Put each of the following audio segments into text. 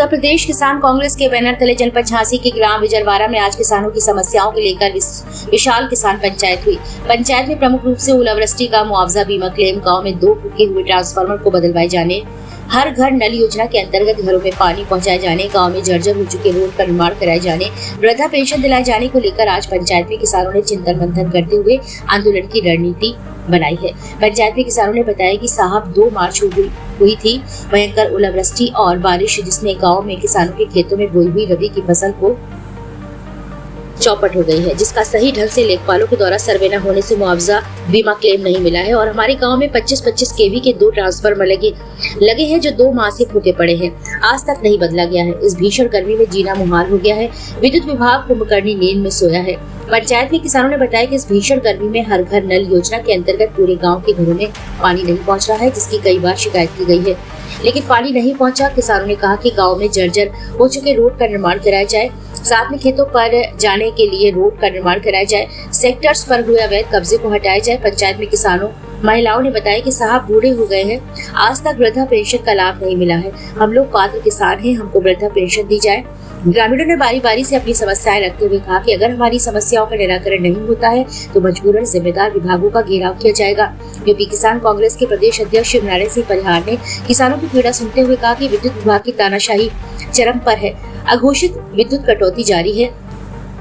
उत्तर प्रदेश किसान कांग्रेस के बैनर तले जनपद झांसी के ग्राम विजरवाड़ा में आज किसानों की समस्याओं को लेकर विशाल किसान पंचायत हुई। पंचायत में प्रमुख रूप से ओलावृष्टि का मुआवजा बीमा क्लेम, गांव में 2 फूके हुए ट्रांसफार्मर को बदलवाए जाने, हर घर नल योजना के अंतर्गत घरों में पानी पहुंचाए जाने, गांव में जर्जर हो चुके रोड का निर्माण कराए जाने, वृद्धा पेंशन दिलाए जाने को लेकर आज पंचायत में किसानों ने चिंतन मंथन करते हुए आंदोलन की रणनीति बनाई है। पंचायत में किसानों ने बताया कि साहब 2 मार्च हुई थी भयंकर ओलावृष्टि और बारिश, जिसने गांव में किसानों के खेतों में बोई हुई रबी की फसल को चौपट हो गई है, जिसका सही ढंग से लेखपालों के द्वारा सर्वे न होने से मुआवजा बीमा क्लेम नहीं मिला है। और हमारे गांव में 25-25 केवी के 2 ट्रांसफार्मर लगे हैं जो 2 माह से फूके पड़े हैं, आज तक नहीं बदला गया है। इस भीषण गर्मी में जीना मुहाल हो गया है। विद्युत विभाग कुंभकर्णी नींद में सोया है। पंचायत में किसानों ने बताया कि इस भीषण गर्मी में हर घर नल योजना के अंतर्गत पूरे गाँव के घरों में पानी नहीं पहुँच रहा है, जिसकी कई बार शिकायत की गई है, लेकिन पानी नहीं पहुंचा। किसानों ने कहा कि गांव में जर्जर हो चुके रोड का निर्माण कराया जाए, साथ में खेतों पर जाने के लिए रोड का निर्माण कराया जाए, सेक्टर्स पर हुए अवैध कब्जे को हटाया जाए। पंचायत में किसानों महिलाओं ने बताया कि साहब बूढ़े हो गए हैं, आज तक वृद्धा पेंशन का लाभ नहीं मिला है, हम लोग पात्र किसान हैं, हमको वृद्धा पेंशन दी जाए। ग्रामीणों ने बारी बारी से अपनी समस्याएं रखते हुए कहा कि अगर हमारी समस्याओं का निराकरण नहीं होता है तो मजबूरन जिम्मेदार विभागों का घेराव किया जाएगा। यूपी किसान कांग्रेस के प्रदेश अध्यक्ष शिवनारायण सिंह परिहार ने किसानों की पीड़ा सुनते हुए कहा कि विद्युत विभाग की तानाशाही चरम पर है, अघोषित विद्युत कटौती जारी है,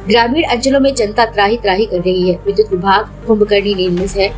ग्रामीण अंचलों में जनता त्राही त्राही कर रही है, विद्युत विभाग कुंभकर्णी नींद में है,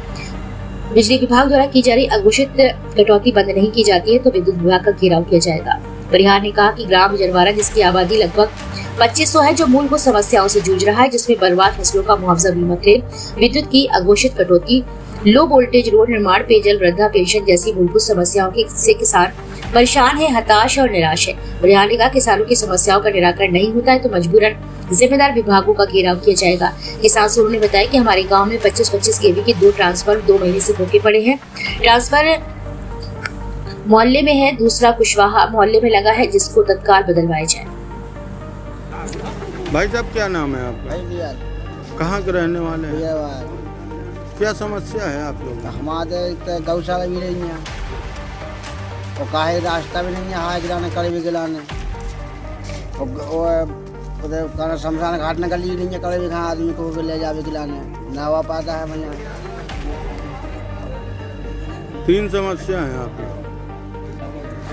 बिजली विभाग द्वारा की जा रही अघोषित कटौती बंद नहीं की जाती है तो विद्युत विभाग का घेराव किया जाएगा। परिहार ने कहा कि ग्राम विजरवाड़ा, जिसकी आबादी लगभग 2500 है, जो मूलभूत समस्याओं से जूझ रहा है, जिसमें बर्बाद फसलों का मुआवजा बीमा क्लेम, विद्युत की अघोषित कटौती, लो वोल्टेज रोड निर्माण, पेयजल, वृद्धा पेंशन जैसी मूलभूत समस्याओं से किसान परेशान है, हताश और निराश है। परिहार ने कहा किसानों की समस्याओं का निराकरण नहीं होता है तो मजबूरन जिम्मेदार विभागों का घेराव किया जाएगा। किसान सूर्य ने बताया कि हमारे गाँव में 25-25 केवी के 2 ट्रांसफार्मर 2 महीने से फूके पड़े हैं। ट्रांसफर मोहल्ले में है, दूसरा कुशवाहा मोहल्ले में लगा है, जिसको तत्काल बदलवाया जाए। भाई साहब क्या नाम है आपका? कहाँ के रहने वाले हैं? क्या समस्या है आप लोग? हमारे गौशाला भी नहीं है और काहे रास्ता भी नहीं है, हाय गिलाने कड़े भी गिलाने और शमशान घाट में गली नहीं है, कड़े भी कहाँ आदमी को भी ले जावे गिलाने ना हुआ पाता है। भैया 3 समस्या है आप लोग।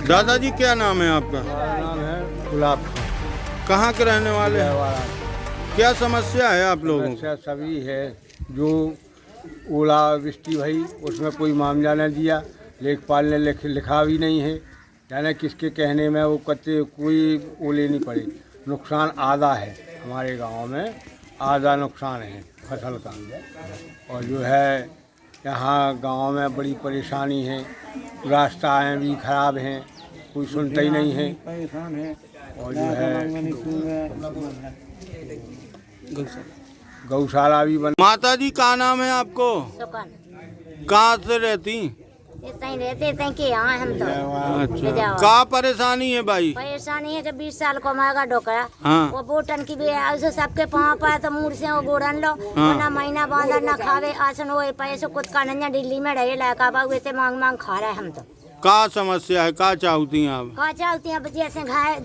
दादाजी क्या नाम है आपका? नाम है गुलाब खान। कहाँ के रहने वाले हैं? क्या समस्या है आप लोगों को? समस्या सभी है, जो ओलावृष्टि भई उसमें कोई मामला न दिया, लेखपाल ने लिखा भी नहीं है, यानी किसके कहने में वो कच्चे कोई ओले नहीं पड़े। नुकसान आधा है, हमारे गांव में आधा नुकसान है फसल का। और जो है यहाँ गांव में बड़ी परेशानी है, रास्ताएँ भी खराब हैं, कोई सुनता ही नहीं है। और जो है गौशाला भी बन। माता जी का नाम है आपको? कहाँ से रहती? रहते कि यहाँ हम तो अच्छा, क्या परेशानी है भाई? परेशानी है कि 20 साल को हमारा डोकरा, हाँ। वो बोटन की भी ऐसे सबके पाँव पाए तो मूड से वो गोड़न लो, हाँ। ना महीना बांधा ना खावे, आसन वो पैसे कुछ का नहीं, दिल्ली में रहे लाका बाबू ऐसे मांग मांग खा रहे हम तो। क्या समस्या है, क्या चाहती हैं आप? का चाहती हैं जैसे घाय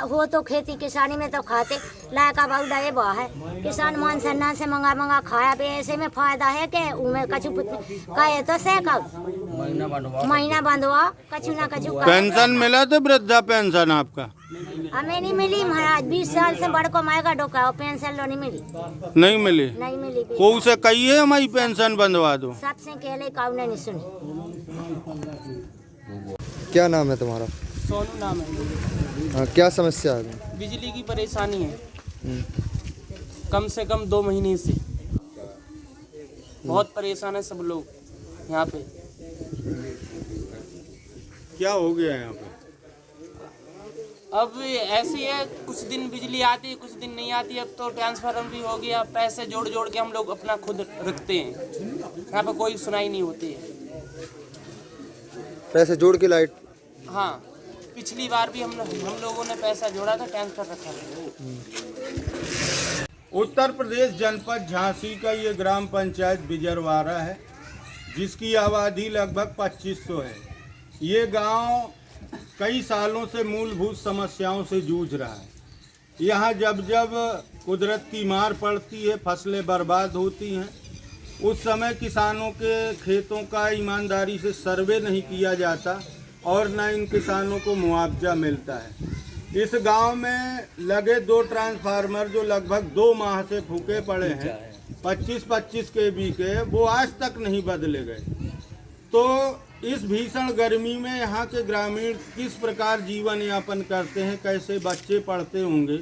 हो तो खेती किसानी में तो खाते लाका बाबू डरे बा है, किसान मान सन्ना से मंगा खाया पे, ऐसे में फायदा है कि उमें कछु कहे तो से महीना बंधवा कछु ना कछु। पेंशन मिला तो वृद्धा पेंशन आपका? हमें नहीं मिली महाराज, 20 साल से बड़ को मायका डोका और पेंशन लो नहीं मिली। नहीं मिली? नहीं मिली। को से कहिए हमारी पेंशन बंधवा दो। सबसे कहले काउ नहीं सुनी। क्या नाम है तुम्हारा? सोनू नाम है। हाँ, क्या समस्या है? बिजली की परेशानी है, कम से कम 2 महीने से बहुत परेशान है सब लोग यहाँ पे। क्या हो गया यहाँ पे? अब ऐसी है, कुछ दिन बिजली आती है, कुछ दिन नहीं आती। अब तो ट्रांसफार्मर भी हो गया, पैसे जोड़ जोड़ के हम लोग अपना खुद रखते हैं, यहाँ पे कोई सुनाई नहीं होती है। पैसे जोड़ के लाइट? हाँ, पिछली बार भी हम लोगों ने पैसा जोड़ा था, ट्रांसफर रखा था। उत्तर प्रदेश जनपद झांसी का ये ग्राम पंचायत विजरवाड़ा है, जिसकी आबादी लगभग 2500 है। ये गांव कई सालों से मूलभूत समस्याओं से जूझ रहा है। यहाँ जब जब कुदरत की मार पड़ती है, फसलें बर्बाद होती हैं, उस समय किसानों के खेतों का ईमानदारी से सर्वे नहीं किया जाता और न इन किसानों को मुआवजा मिलता है। इस गांव में लगे 2 ट्रांसफार्मर जो लगभग 2 माह से फूके पड़े हैं 25-25 kV के, वो आज तक नहीं बदले गए। तो इस भीषण गर्मी में यहाँ के ग्रामीण किस प्रकार जीवन यापन करते हैं, कैसे बच्चे पढ़ते होंगे,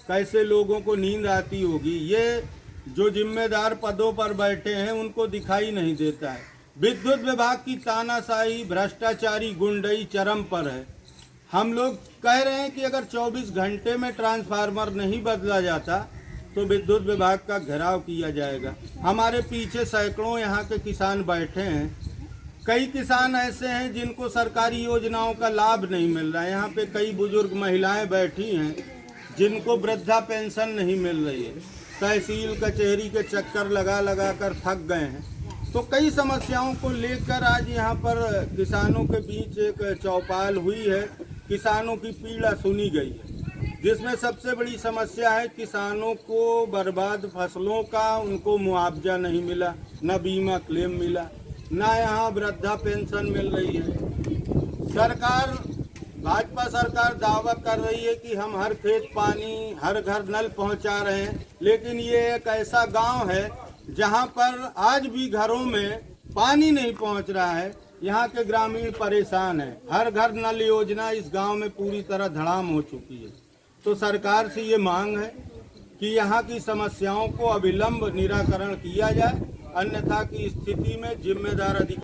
कैसे लोगों को नींद आती होगी, ये जो जिम्मेदार पदों पर बैठे हैं उनको दिखाई नहीं देता है। विद्युत विभाग की तानाशाही, भ्रष्टाचारी गुंडई चरम पर है। हम लोग कह रहे हैं कि अगर 24 घंटे में ट्रांसफार्मर नहीं बदला जाता तो विद्युत विभाग का घेराव किया जाएगा। हमारे पीछे सैकड़ों यहाँ के किसान बैठे हैं। कई किसान ऐसे हैं जिनको सरकारी योजनाओं का लाभ नहीं मिल रहा है। यहाँ पे कई बुजुर्ग महिलाएं बैठी हैं जिनको वृद्धा पेंशन नहीं मिल रही है। तहसील कचहरी के चक्कर लगा लगा कर थक गए हैं। तो कई समस्याओं को लेकर आज यहाँ पर किसानों के बीच एक चौपाल हुई है। किसानों की पीड़ा सुनी गई है, जिसमें सबसे बड़ी समस्या है किसानों को बर्बाद फसलों का उनको मुआवजा नहीं मिला, न बीमा क्लेम मिला, न यहाँ वृद्धा पेंशन मिल रही है। सरकार, भाजपा सरकार दावा कर रही है कि हम हर खेत पानी, हर घर नल पहुंचा रहे हैं, लेकिन ये एक ऐसा गांव है जहां पर आज भी घरों में पानी नहीं पहुंच रहा है। यहाँ के ग्रामीण परेशान हैं। हर घर नल योजना इस गांव में पूरी तरह धड़ाम हो चुकी है। तो सरकार से ये मांग है कि यहाँ की समस्याओं को अविलंब निराकरण किया जाए, अन्यथा की स्थिति में जिम्मेदार अधिकारी